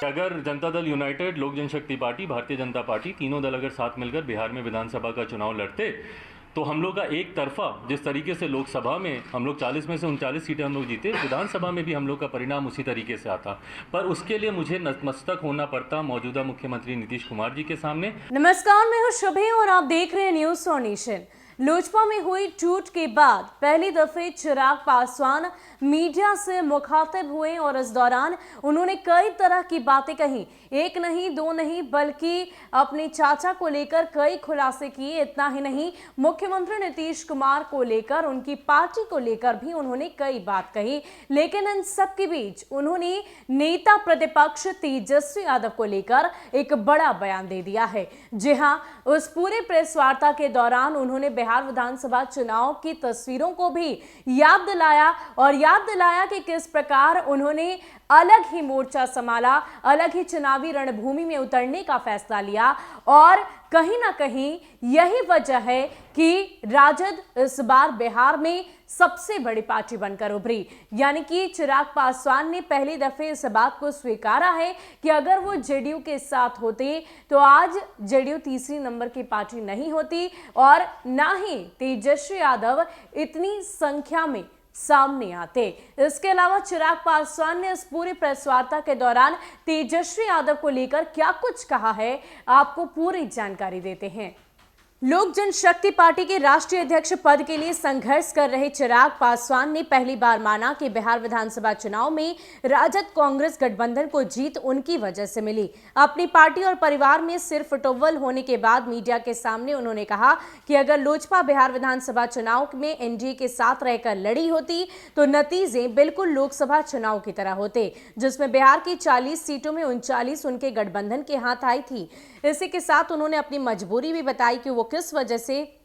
अगर जनता दल यूनाइटेड, लोक जनशक्ति party, Bharatiya Janata party तीनों दल अगर साथ मिलकर बिहार में विधानसभा का चुनाव लड़ते तो हम लोग का एक तरफा जिस तरीके से लोकसभा में हम लोग 40 में से 39 सीटें हम लोग जीते, विधानसभा में भी हम लोग का परिणाम उसी तरीके से आता। पर उसके लिए मुझे नतमस्तक होना पड़ता मौजूदा मुख्यमंत्री नीतीश कुमार जी के सामने। नमस्कार, मैं हूं शुभे और आप देख रहे हैं न्यूज ऑन नेशन। लोजपा में हुई टूट के बाद पहली दफे चिराग पासवान मीडिया से मुखातिब हुए और इस दौरान उन्होंने कई तरह की बातें कही। एक नहीं, दो नहीं, बल्कि अपने चाचा को लेकर कई खुलासे किए। इतना ही नहीं, मुख्यमंत्री नीतीश कुमार को लेकर, उनकी पार्टी को लेकर भी उन्होंने कई बात कही। लेकिन इन सब के बीच उन्होंने नेता प्रतिपक्ष तेजस्वी यादव को लेकर एक बड़ा बयान दे दिया है। जी हां, उस पूरे प्रेस वार्ता के दौरान उन्होंने बिहार विधानसभा चुनाव की तस्वीरों को भी याद दिलाया कि किस प्रकार उन्होंने अलग ही मोर्चा संभाला, अलग ही चुनावी रणभूमि में उतरने का फैसला लिया। और कहीं ना कहीं यही वजह है कि राजद इस बार बिहार में सबसे बड़ी पार्टी बनकर उभरी। यानी कि चिराग पासवान ने पहली दफे इस बात को स्वीकारा है कि अगर वो जेडीयू के साथ होते तो आज जेडीयू तीसरी नंबर की पार्टी नहीं होती और ना ही तेजस्वी यादव इतनी संख्या में सामने आते। इसके अलावा चिराग पासवान ने इस पूरी प्रेस वार्ता के दौरान तेजस्वी यादव को लेकर क्या कुछ कहा है, आपको पूरी जानकारी देते हैं। लोक जनशक्ति पार्टी के राष्ट्रीय अध्यक्ष पद के लिए संघर्ष कर रहे चिराग पासवान ने पहली बार माना कि बिहार विधानसभा चुनाव में राजद कांग्रेस गठबंधन को जीत उनकी वजह से मिली। अपनी पार्टी और परिवार में सिर फुटोवल होने के बाद मीडिया के सामने उन्होंने कहा कि अगर लोजपा बिहार विधानसभा चुनाव में एनडीए के साथ रहकर लड़ी होती तो नतीजे बिल्कुल लोकसभा चुनाव की तरह होते, जिसमें बिहार की 40 सीटों में 39 उनके गठबंधन के हाथ आई थी। इसी के साथ उन्होंने अपनी मजबूरी भी बताई कि वो किस वजह से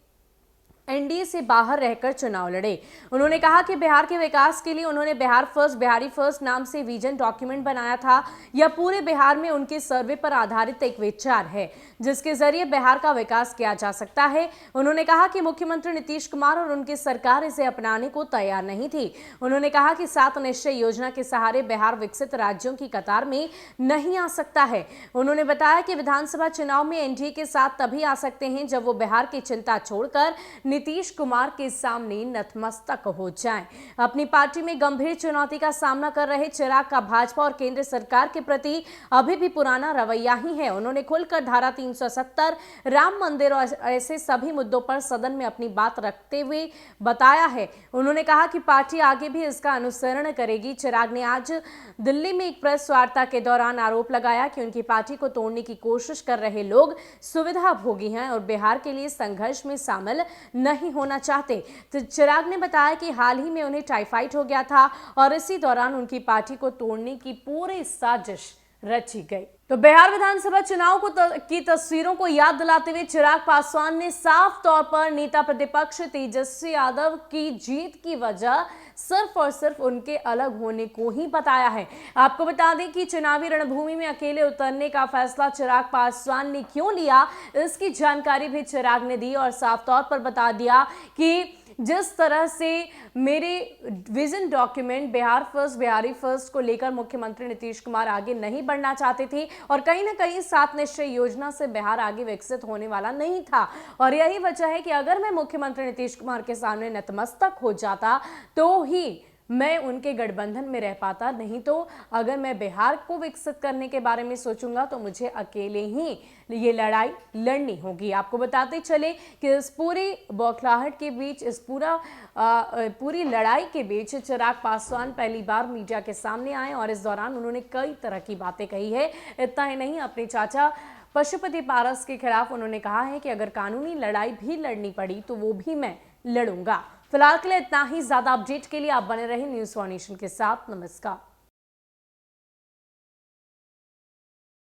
एनडीए से बाहर रहकर चुनाव लड़े। उन्होंने कहा कि बिहार के विकास के लिए उन्होंने बिहार फर्स्ट, बिहारी फर्स्ट नाम से विजन डॉक्यूमेंट बनाया था। यह पूरे बिहार में उनके सर्वे पर आधारित एक विचार है जिसके जरिए बिहार का विकास किया जा सकता है। उन्होंने कहा कि मुख्यमंत्री नीतीश कुमार और उनकी सरकार इसे अपनाने को तैयार नहीं थी। उन्होंने कहा कि 7 निश्चय योजना के सहारे बिहार विकसित राज्यों की कतार में नहीं आ सकता है। उन्होंने बताया कि विधानसभा चुनाव में एनडीए के साथ तभी आ सकते हैं जब वो बिहार की चिंता छोड़कर नीतीश कुमार के सामने नतमस्तक हो जाएं। अपनी पार्टी में गंभीर चुनौती का सामना कर रहे चिराग का भाजपा और केंद्र सरकार के प्रति अभी भी पुराना रवैया ही है। उन्होंने खुलकर धारा 370, राम मंदिर और ऐसे सभी मुद्दों पर सदन में अपनी बात रखते हुए बताया है। उन्होंने कहा कि पार्टी आगे भी इसका अनुसरण करेगी। चिराग ने आज दिल्ली में एक प्रेस वार्ता के दौरान आरोप लगाया कि उनकी पार्टी को तोड़ने की कोशिश कर रहे लोग सुविधा भोगी हैं और बिहार के लिए संघर्ष में शामिल नहीं होना चाहते। तो चिराग ने बताया कि हाल ही में उन्हें टाइफाइड हो गया था और इसी दौरान उनकी पार्टी को तोड़ने की पूरी साजिश रची गई। तो बिहार विधानसभा चुनाव की तस्वीरों को याद दिलाते हुए चिराग पासवान ने साफ तौर पर नेता प्रतिपक्ष तेजस्वी यादव की जीत की वजह सिर्फ और सिर्फ उनके अलग होने को ही बताया है। आपको बता दें कि चुनावी रणभूमि में अकेले उतरने का फैसला चिराग पासवान ने क्यों लिया, इसकी जानकारी भी चिराग ने दी और साफ तौर पर बता दिया कि जिस तरह से मेरे vision document Bihar first, Bihari first को लेकर मुख्यमंत्री नीतीश कुमार आगे नहीं बढ़ना चाहते थे और कहीं ना कहीं 7 निश्चय योजना से बिहार आगे विकसित होने वाला नहीं था। और यही वजह है कि अगर मैं मुख्यमंत्री नीतीश कुमार के सामने नतमस्तक हो जाता तो ही मैं उनके गठबंधन में रह पाता, नहीं तो अगर मैं बिहार को विकसित करने के बारे में सोचूंगा तो मुझे अकेले ही ये लड़ाई लड़नी होगी। आपको बताते चले कि इस पूरी बौखलाहट के बीच, इस पूरी लड़ाई के बीच चिराग पासवान पहली बार मीडिया के सामने आए और इस दौरान उन्होंने कई तरह की बातें कही है। इतना ही नहीं, अपने चाचा पशुपति पारस के खिलाफ उन्होंने कहा है कि अगर कानूनी लड़ाई भी लड़नी पड़ी तो वो भी मैं लड़ूंगा। फिलहाल के लिए इतना ही। ज्यादा अपडेट के लिए आप बने रहे न्यूज ऑन नेशन के साथ। नमस्कार।